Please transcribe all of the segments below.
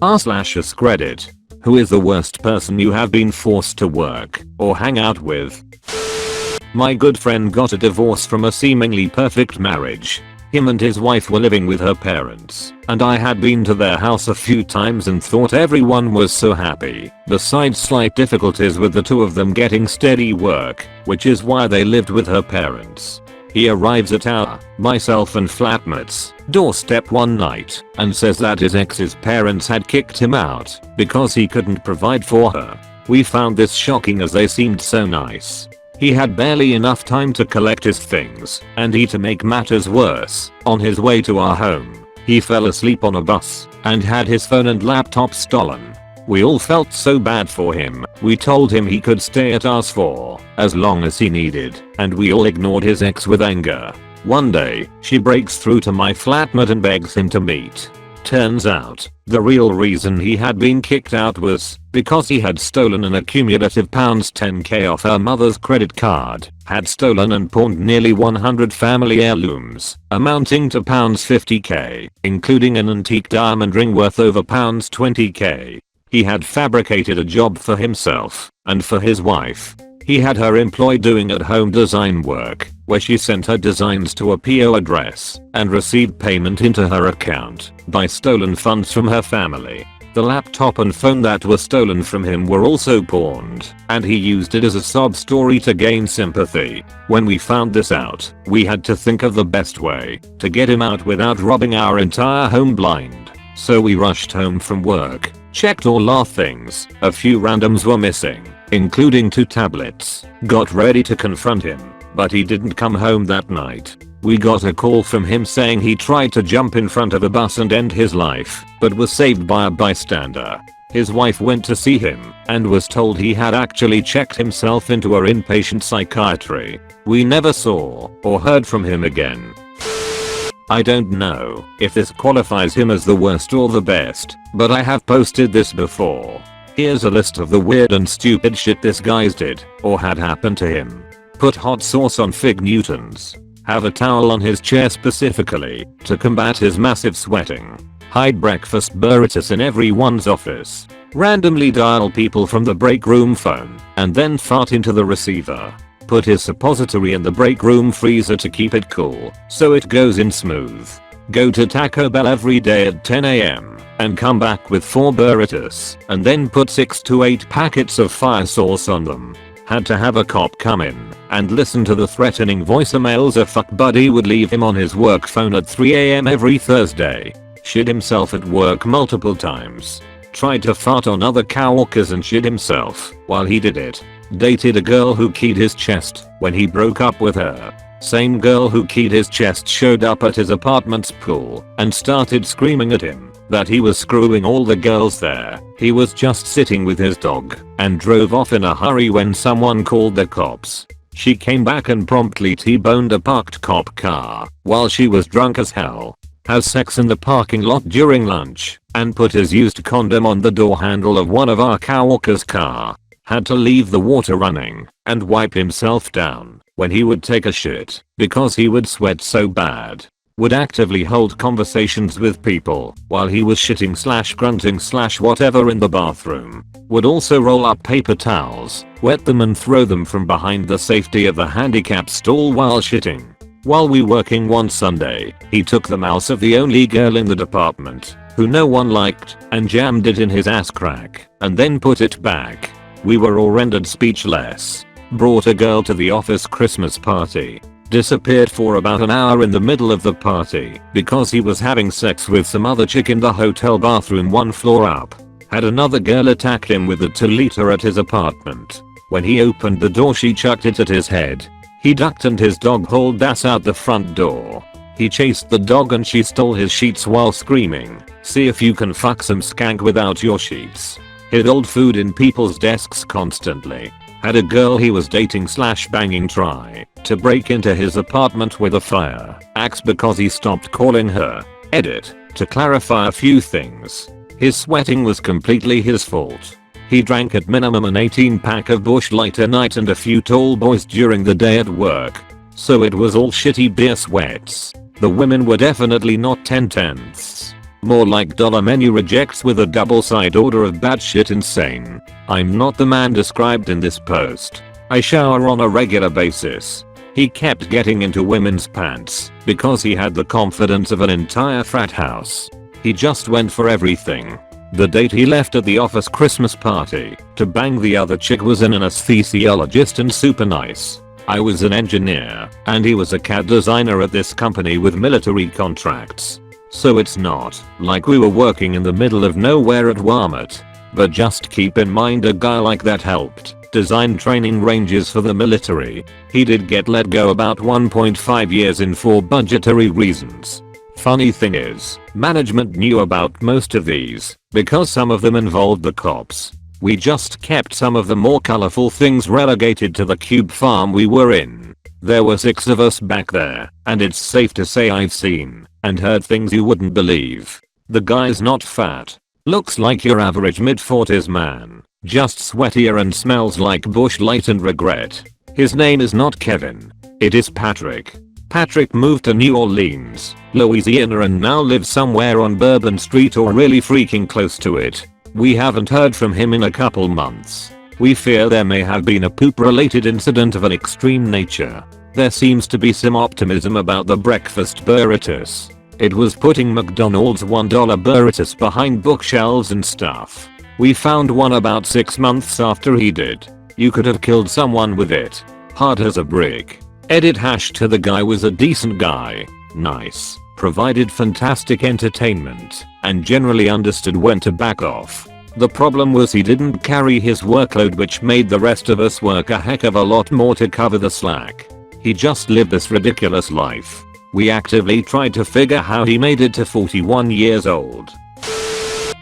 r/AskReddit. Who is the worst person you have been forced to work or hang out with? My good friend got a divorce from a seemingly perfect marriage. Him and his wife were living with her parents, and I had been to their house a few times and thought everyone was so happy, besides slight difficulties with the two of them getting steady work, which is why they lived with her parents. He arrives at our, myself and flatmates, doorstep one night and says that his ex's parents had kicked him out because he couldn't provide for her. We found this shocking as they seemed so nice. He had barely enough time to collect his things, and to make matters worse, on his way to our home, he fell asleep on a bus and had his phone and laptop stolen. We all felt so bad for him. We told him he could stay at ours for as long as he needed, and we all ignored his ex with anger. One day, she breaks through to my flatmate and begs him to meet. Turns out, the real reason he had been kicked out was because he had stolen an accumulative £10k off her mother's credit card, had stolen and pawned nearly 100 family heirlooms, amounting to £50k, including an antique diamond ring worth over £20k. He had fabricated a job for himself and for his wife. He had her employed doing at-home design work, where she sent her designs to a PO address and received payment into her account by stolen funds from her family. The laptop and phone that were stolen from him were also pawned, and he used it as a sob story to gain sympathy. When we found this out, we had to think of the best way to get him out without robbing our entire home blind. So we rushed home from work, checked all our things, a few randoms were missing, including 2 tablets, got ready to confront him, but he didn't come home that night. We got a call from him saying he tried to jump in front of a bus and end his life, but was saved by a bystander. His wife went to see him and was told he had actually checked himself into our inpatient psychiatry. We never saw or heard from him again. I don't know if this qualifies him as the worst or the best, but I have posted this before. Here's a list of the weird and stupid shit this guy's did or had happened to him. Put hot sauce on Fig Newtons. Have a towel on his chair specifically to combat his massive sweating. Hide breakfast burritos in everyone's office. Randomly dial people from the break room phone and then fart into the receiver. Put his suppository in the break room freezer to keep it cool so it goes in smooth. Go to Taco Bell every day at 10 AM and come back with 4 burritos and then put 6 to 8 packets of fire sauce on them. Had to have a cop come in and listen to the threatening voicemails a fuck buddy would leave him on his work phone at 3 AM every Thursday. Shit himself at work multiple times. Tried to fart on other coworkers and shit himself while he did it. Dated a girl who keyed his chest when he broke up with her. Same girl who keyed his chest showed up at his apartment's pool and started screaming at him that he was screwing all the girls there. He was just sitting with his dog and drove off in a hurry when someone called the cops. She came back and promptly T-boned a parked cop car while she was drunk as hell. Has sex in the parking lot during lunch and put his used condom on the door handle of one of our coworkers' car. Had to leave the water running and wipe himself down when he would take a shit because he would sweat so bad. Would actively hold conversations with people while he was shitting / grunting / whatever in the bathroom. Would also roll up paper towels, wet them and throw them from behind the safety of the handicap stall while shitting. While we working one Sunday, he took the mouse of the only girl in the department, who no one liked, and jammed it in his ass crack, and then put it back. We were all rendered speechless. Brought a girl to the office Christmas party. Disappeared for about an hour in the middle of the party because he was having sex with some other chick in the hotel bathroom 1 floor up. Had another girl attack him with a 2-liter at his apartment. When he opened the door she chucked it at his head. He ducked and his dog hauled ass out the front door. He chased the dog and she stole his sheets while screaming, "See if you can fuck some skank without your sheets." Hid old food in people's desks constantly. Had a girl he was dating / banging try to break into his apartment with a fire axe because he stopped calling her. Edit. To clarify a few things. His sweating was completely his fault. He drank at minimum an 18-pack of Busch Light a night and a few tall boys during the day at work. So it was all shitty beer sweats. The women were definitely not 10/10ths. More like dollar menu rejects with a double side order of batshit insane. I'm not the man described in this post. I shower on a regular basis. He kept getting into women's pants because he had the confidence of an entire frat house. He just went for everything. The date he left at the office Christmas party to bang the other chick was an anesthesiologist and super nice. I was an engineer and he was a CAD designer at this company with military contracts. So it's not like we were working in the middle of nowhere at Walmart. But just keep in mind a guy like that helped design training ranges for the military. He did get let go about 1.5 years in for budgetary reasons. Funny thing is, management knew about most of these because some of them involved the cops. We just kept some of the more colorful things relegated to the cube farm we were in. There were 6 of us back there, and it's safe to say I've seen and heard things you wouldn't believe. The guy's not fat. Looks like your average mid-40s man. Just sweatier and smells like Bush Light and regret. His name is not Kevin. It is Patrick. Patrick moved to New Orleans, Louisiana and now lives somewhere on Bourbon Street or really freaking close to it. We haven't heard from him in a couple months. We fear there may have been a poop-related incident of an extreme nature. There seems to be some optimism about the breakfast burritos. It was putting McDonald's $1 burritos behind bookshelves and stuff. We found one about 6 months after he did. You could have killed someone with it. Hard as a brick. Edit # the guy was a decent guy. Nice. Provided fantastic entertainment. And generally understood when to back off. The problem was he didn't carry his workload, which made the rest of us work a heck of a lot more to cover the slack. He just lived this ridiculous life. We actively tried to figure how he made it to 41 years old.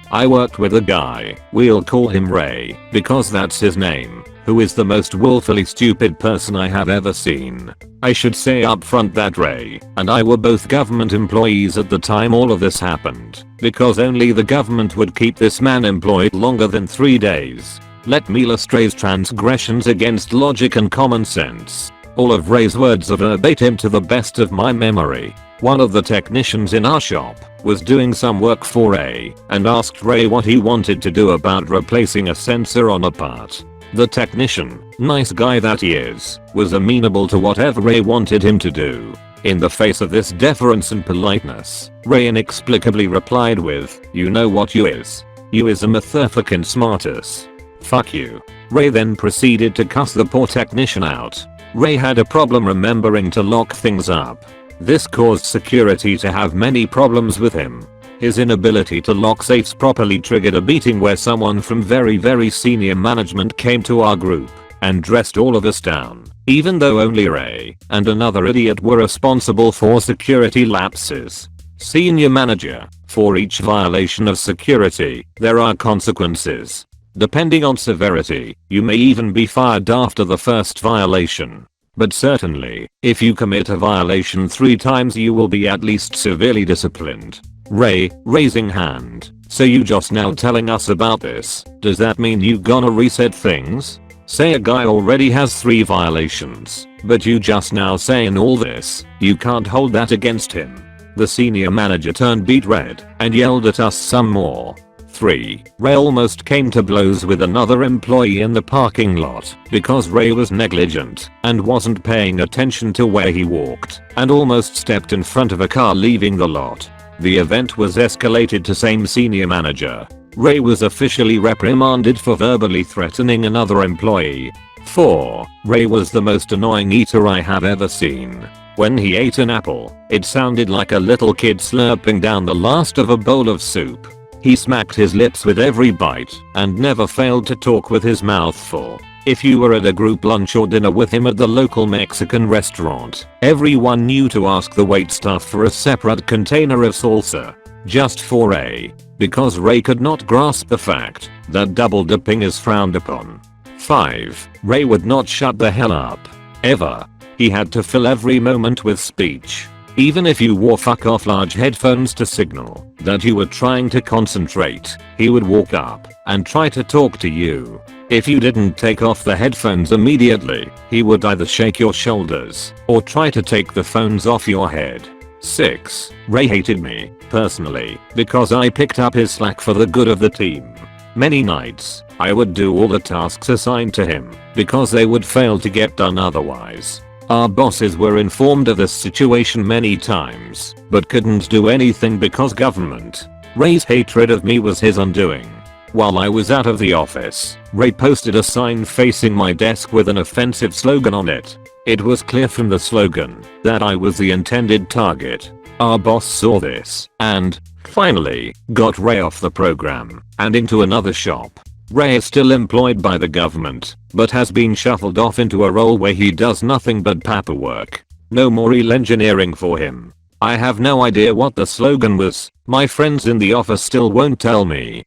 I worked with a guy, we'll call him Ray, because that's his name, who is the most willfully stupid person I have ever seen. I should say up front that Ray and I were both government employees at the time all of this happened, because only the government would keep this man employed longer than 3 days. Let me illustrate Ray's transgressions against logic and common sense. All of Ray's words are verbatim to the best of my memory. One of the technicians in our shop was doing some work for Ray and asked Ray what he wanted to do about replacing a sensor on a part. The technician, nice guy that he is, was amenable to whatever Ray wanted him to do. In the face of this deference and politeness, Ray inexplicably replied with, "You know what you is? You is a motherfucking smartass. Fuck you." Ray then proceeded to cuss the poor technician out. Ray had a problem remembering to lock things up. This caused security to have many problems with him. His inability to lock safes properly triggered a meeting where someone from very senior management came to our group and dressed all of us down, even though only Ray and another idiot were responsible for security lapses. Senior manager, for each violation of security, there are consequences. Depending on severity, you may even be fired after the first violation. But certainly, if you commit a violation 3 times you will be at least severely disciplined. Ray, raising hand. So you just now telling us about this, does that mean you gonna reset things? Say a guy already has 3 violations, but you just now saying all this, you can't hold that against him. The senior manager turned beet red and yelled at us some more. 3. Ray almost came to blows with another employee in the parking lot because Ray was negligent and wasn't paying attention to where he walked and almost stepped in front of a car leaving the lot. The event was escalated to same senior manager. Ray was officially reprimanded for verbally threatening another employee. 4. Ray was the most annoying eater I have ever seen. When he ate an apple, it sounded like a little kid slurping down the last of a bowl of soup. He smacked his lips with every bite and never failed to talk with his mouth full. If you were at a group lunch or dinner with him at the local Mexican restaurant, everyone knew to ask the waitstaff for a separate container of salsa. Just for Ray. Because Ray could not grasp the fact that double dipping is frowned upon. 5. Ray would not shut the hell up. Ever. He had to fill every moment with speech. Even if you wore fuck off large headphones to signal that you were trying to concentrate, he would walk up and try to talk to you. If you didn't take off the headphones immediately, he would either shake your shoulders or try to take the phones off your head. 6. Ray hated me, personally, because I picked up his slack for the good of the team. Many nights, I would do all the tasks assigned to him, because they would fail to get done otherwise. Our bosses were informed of this situation many times, but couldn't do anything because government. Ray's hatred of me was his undoing. While I was out of the office, Ray posted a sign facing my desk with an offensive slogan on it. It was clear from the slogan that I was the intended target. Our boss saw this and, finally, got Ray off the program and into another shop. Ray is still employed by the government, but has been shuffled off into a role where he does nothing but paperwork. No more real engineering for him. I have no idea what the slogan was. My friends in the office still won't tell me.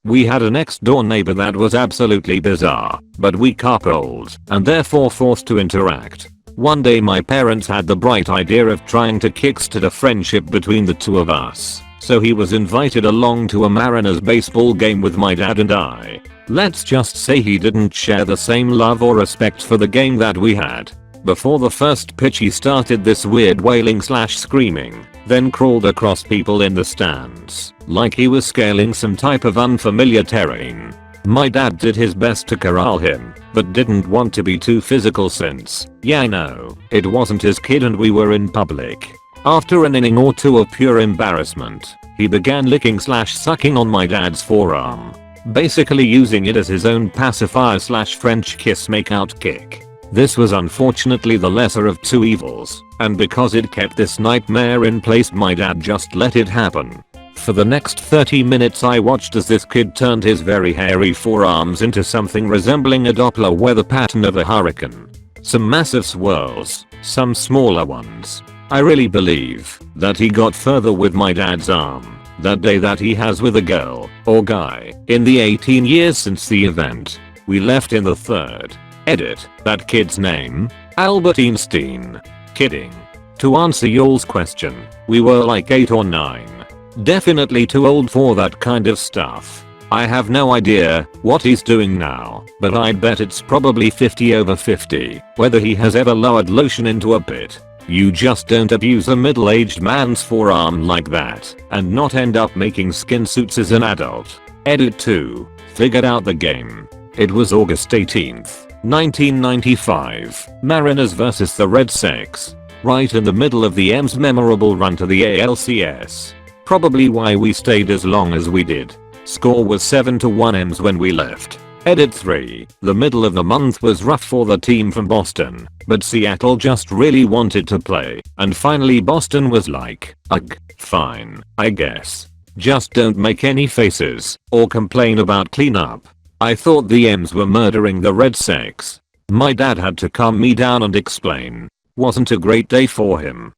We had a next door neighbor that was absolutely bizarre, but we carpooled and therefore forced to interact. One day my parents had the bright idea of trying to kickstart a friendship between the two of us, so he was invited along to a Mariners baseball game with my dad and I. Let's just say he didn't share the same love or respect for the game that we had. Before the first pitch he started this weird wailing/screaming, then crawled across people in the stands, like he was scaling some type of unfamiliar terrain. My dad did his best to corral him, but didn't want to be too physical since, yeah I know, it wasn't his kid and we were in public. After an inning or two of pure embarrassment, he began licking/sucking on my dad's forearm, basically using it as his own pacifier/French kiss makeout kick. This was unfortunately the lesser of two evils, and because it kept this nightmare in place my dad just let it happen. For the next 30 minutes I watched as this kid turned his very hairy forearms into something resembling a Doppler weather pattern of a hurricane. Some massive swirls, some smaller ones. I really believe that he got further with my dad's arm that day that he has with a girl or guy in the 18 years since the event. We left in the third. Edit, that kid's name? Albert Einstein. Kidding. To answer y'all's question, we were like 8 or 9. Definitely too old for that kind of stuff. I have no idea what he's doing now, but I'd bet it's probably 50 over 50, whether he has ever lowered lotion into a pit. You just don't abuse a middle-aged man's forearm like that and not end up making skin suits as an adult. Edit 2. Figured out the game. It was August 18th. 1995, Mariners vs the Red Sox. Right in the middle of the M's memorable run to the ALCS. Probably why we stayed as long as we did. Score was 7-1 M's when we left. Edit 3. The middle of the month was rough for the team from Boston, but Seattle just really wanted to play, and finally Boston was like, ugh, fine, I guess. Just don't make any faces or complain about cleanup. I thought the M's were murdering the Red Sox. My dad had to calm me down and explain. Wasn't a great day for him.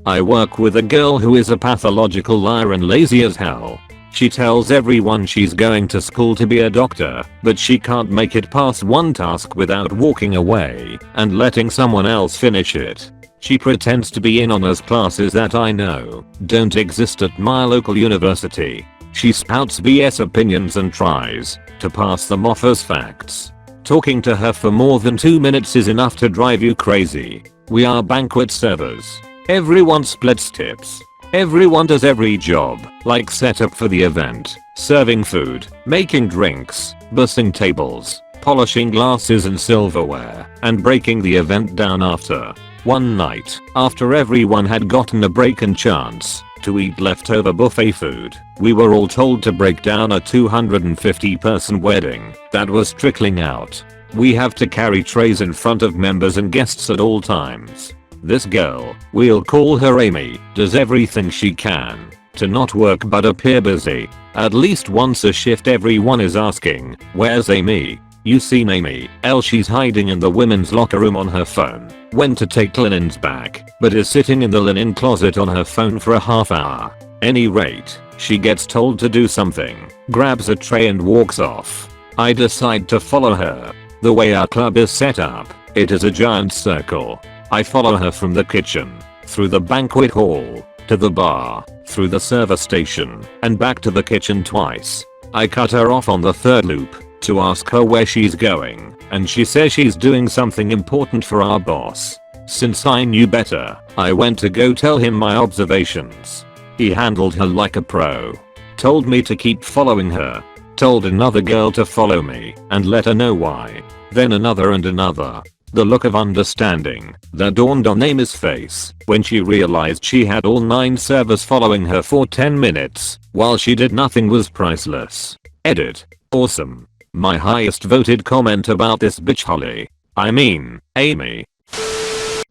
I work with a girl who is a pathological liar and lazy as hell. She tells everyone she's going to school to be a doctor, but she can't make it past one task without walking away and letting someone else finish it. She pretends to be in honors classes that I know don't exist at my local university. She spouts BS opinions and tries to pass them off as facts. Talking to her for more than 2 minutes is enough to drive you crazy. We are banquet servers. Everyone splits tips. Everyone does every job, like setup for the event, serving food, making drinks, bussing tables, polishing glasses and silverware, and breaking the event down after. One night, after everyone had gotten a break and chance to eat leftover buffet food, we were all told to break down a 250-person wedding that was trickling out. We have to carry trays in front of members and guests at all times. This girl, we'll call her Amy, does everything she can to not work but appear busy. At least once a shift everyone is asking, where's Amy? You seen Amy? She's hiding in the women's locker room on her phone. Went to take linens back, but is sitting in the linen closet on her phone for a half hour. Any rate, she gets told to do something, grabs a tray and walks off. I decide to follow her. The way our club is set up, it is a giant circle. I follow her from the kitchen, through the banquet hall, to the bar, through the server station, and back to the kitchen twice. I cut her off on the third loop to ask her where she's going, and she says she's doing something important for our boss. Since I knew better, I went to go tell him my observations. He handled her like a pro. Told me to keep following her. Told another girl to follow me and let her know why. Then another and another. The look of understanding that dawned on Amy's face when she realized she had all 9 servers following her for 10 minutes while she did nothing was priceless. Edit. Awesome. My highest voted comment about this bitch Holly. I mean, Amy.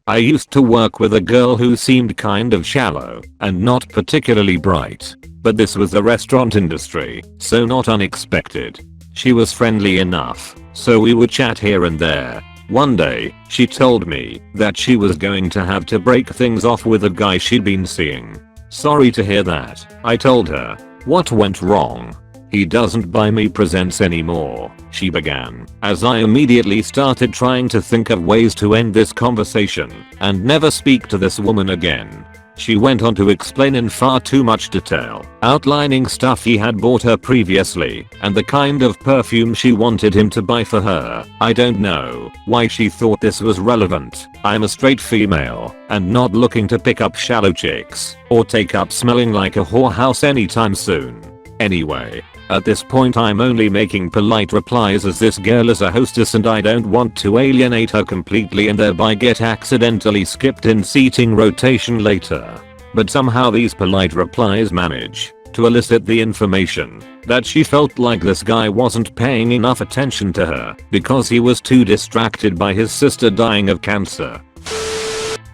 I used to work with a girl who seemed kind of shallow and not particularly bright. But this was the restaurant industry, so not unexpected. She was friendly enough, so we would chat here and there. One day, she told me that she was going to have to break things off with a guy she'd been seeing. Sorry to hear that, I told her. What went wrong? He doesn't buy me presents anymore, she began, as I immediately started trying to think of ways to end this conversation and never speak to this woman again. She went on to explain in far too much detail, outlining stuff he had bought her previously and the kind of perfume she wanted him to buy for her. I don't know why she thought this was relevant. I'm a straight female and not looking to pick up shallow chicks or take up smelling like a whorehouse anytime soon. Anyway, at this point I'm only making polite replies as this girl is a hostess and I don't want to alienate her completely and thereby get accidentally skipped in seating rotation later. But somehow these polite replies manage to elicit the information that she felt like this guy wasn't paying enough attention to her because he was too distracted by his sister dying of cancer.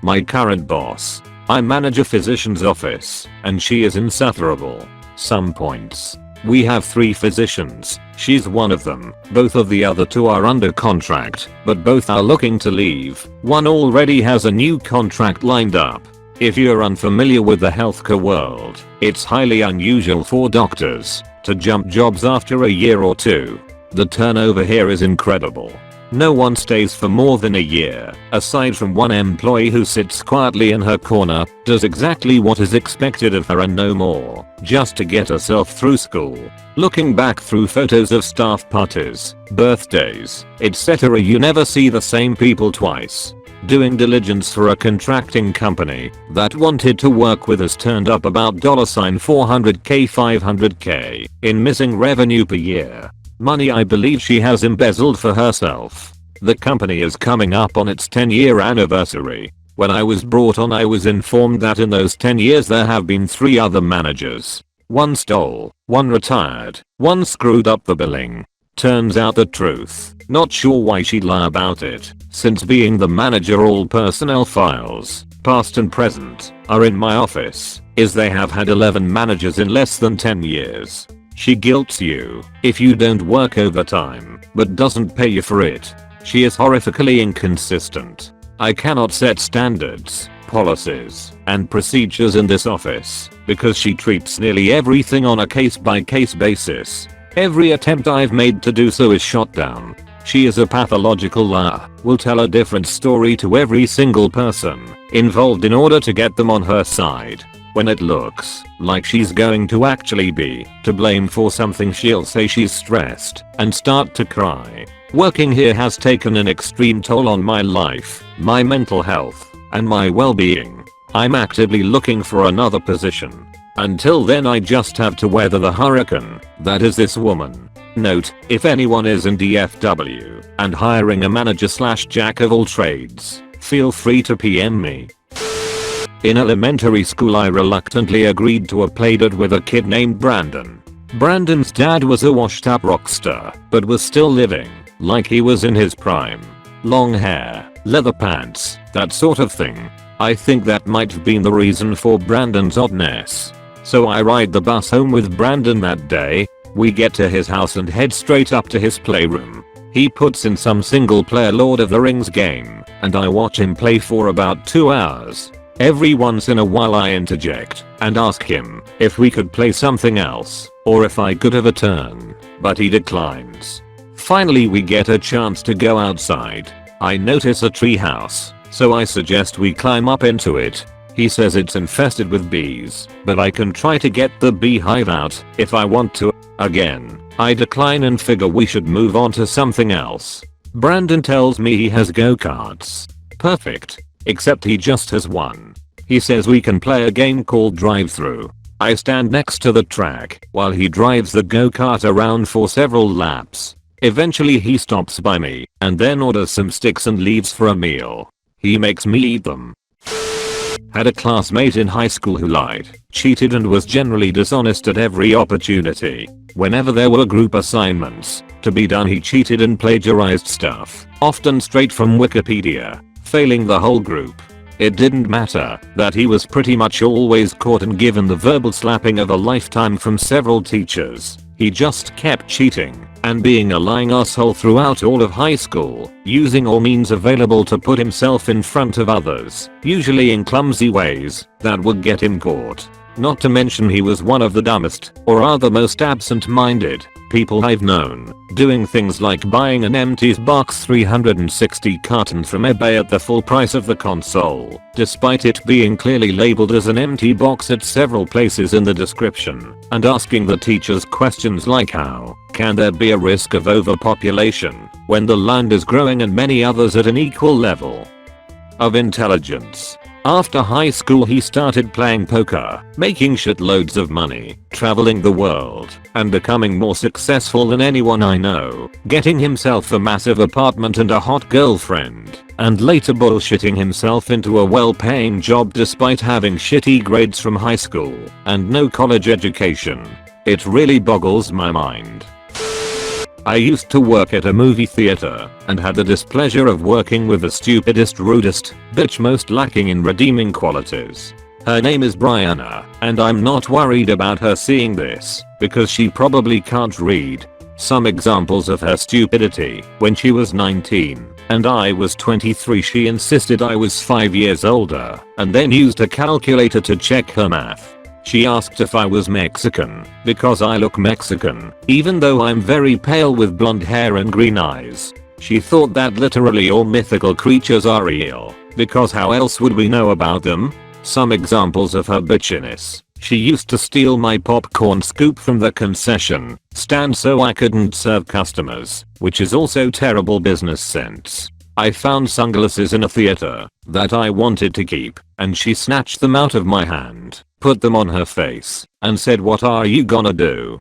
My current boss. I manage a physician's office and she is insufferable. Some points. We have 3 physicians, she's one of them, both of the other 2 are under contract, but both are looking to leave. One already has a new contract lined up. If you're unfamiliar with the healthcare world, it's highly unusual for doctors to jump jobs after a year or 2. The turnover here is incredible. No one stays for more than a year, aside from one employee who sits quietly in her corner, does exactly what is expected of her and no more, just to get herself through school. Looking back through photos of staff parties, birthdays, etc., you never see the same people twice. Doing diligence for a contracting company that wanted to work with us turned up about $400k 500k in missing revenue per year. Money I believe she has embezzled for herself. The company is coming up on its 10-year anniversary. When I was brought on I was informed that in those 10 years there have been 3 other managers. One stole, one retired, one screwed up the billing. Turns out the truth. Not sure why she'd lie about it, since being the manager all personnel files, past and present, are in my office, is they have had 11 managers in less than 10 years. She guilts you if you don't work overtime, but doesn't pay you for it. She is horrifically inconsistent. I cannot set standards, policies, and procedures in this office because she treats nearly everything on a case-by-case basis. Every attempt I've made to do so is shot down. She is a pathological liar, will tell a different story to every single person involved in order to get them on her side. When it looks like she's going to actually be to blame for something, she'll say she's stressed and start to cry. Working here has taken an extreme toll on my life, my mental health, and my well-being. I'm actively looking for another position. Until then I just have to weather the hurricane that is this woman. Note, if anyone is in DFW and hiring a manager/jack of all trades, feel free to PM me. In elementary school I reluctantly agreed to a playdate with a kid named Brandon. Brandon's dad was a washed up rock star, but was still living like he was in his prime. Long hair, leather pants, that sort of thing. I think that might have been the reason for Brandon's oddness. So I ride the bus home with Brandon that day. We get to his house and head straight up to his playroom. He puts in some single player Lord of the Rings game, and I watch him play for about 2 hours. Every once in a while I interject and ask him if we could play something else or if I could have a turn, but he declines. Finally we get a chance to go outside. I notice a tree house, so I suggest we climb up into it. He says it's infested with bees, but I can try to get the beehive out if I want to. Again, I decline and figure we should move on to something else. Brandon tells me he has go-karts. Perfect. except he just has one. He says we can play a game called drive-through. I stand next to the track while he drives the go-kart around for several laps. Eventually he stops by me and then orders some sticks and leaves for a meal. He makes me eat them. Had a classmate in high school who lied, cheated and was generally dishonest at every opportunity. Whenever there were group assignments to be done, he cheated and plagiarized stuff, often straight from Wikipedia, failing the whole group. It didn't matter that he was pretty much always caught and given the verbal slapping of a lifetime from several teachers. He just kept cheating and being a lying asshole throughout all of high school, using all means available to put himself in front of others, usually in clumsy ways that would get him caught. Not to mention he was one of the dumbest, or rather most absent-minded, people I've known, doing things like buying an empty box 360 carton from eBay at the full price of the console, despite it being clearly labeled as an empty box at several places in the description, and asking the teachers questions like how can there be a risk of overpopulation when the land is growing, and many others at an equal level of intelligence. After high school he started playing poker, making shitloads of money, traveling the world, and becoming more successful than anyone I know, getting himself a massive apartment and a hot girlfriend, and later bullshitting himself into a well-paying job despite having shitty grades from high school and no college education. It really boggles my mind. I used to work at a movie theater and had the displeasure of working with the stupidest, rudest bitch most lacking in redeeming qualities. Her name is Brianna, and I'm not worried about her seeing this because she probably can't read. Some examples of her stupidity: when she was 19 and I was 23, she insisted I was 5 years older and then used a calculator to check her math. She asked if I was Mexican because I look Mexican, even though I'm very pale with blonde hair and green eyes. She thought that literally all mythical creatures are real, because how else would we know about them? Some examples of her bitchiness: she used to steal my popcorn scoop from the concession stand so I couldn't serve customers, which is also terrible business sense. I found sunglasses in a theater that I wanted to keep, and she snatched them out of my hand, put them on her face, and said, "What are you gonna do?"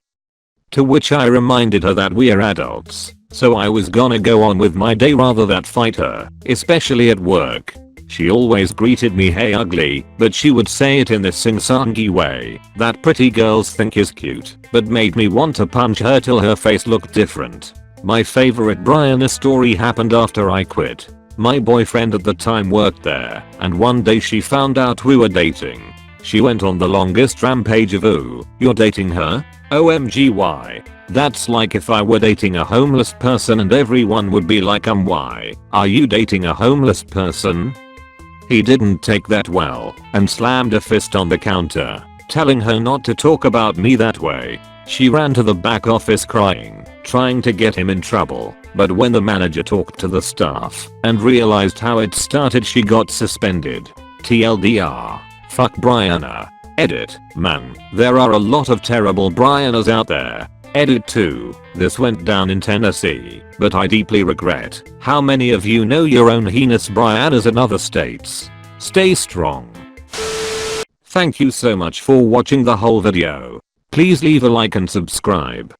To which I reminded her that we're adults, so I was gonna go on with my day rather than fight her, especially at work. She always greeted me "Hey ugly," but she would say it in this sing-songy way that pretty girls think is cute, but made me want to punch her till her face looked different. My favorite Brianna story happened after I quit. My boyfriend at the time worked there, and one day she found out we were dating. She went on the longest rampage of "Ooh, you're dating her? OMG, why? That's like if I were dating a homeless person and everyone would be like, why are you dating a homeless person?" He didn't take that well and slammed a fist on the counter, telling her not to talk about me that way. She ran to the back office crying, trying to get him in trouble, but when the manager talked to the staff and realized how it started, she got suspended. TLDR. Fuck Brianna. Edit. Man, there are a lot of terrible Briannas out there. Edit 2. This went down in Tennessee, but I deeply regret. How many of you know your own heinous Briannas in other states? Stay strong. Thank you so much for watching the whole video. Please leave a like and subscribe.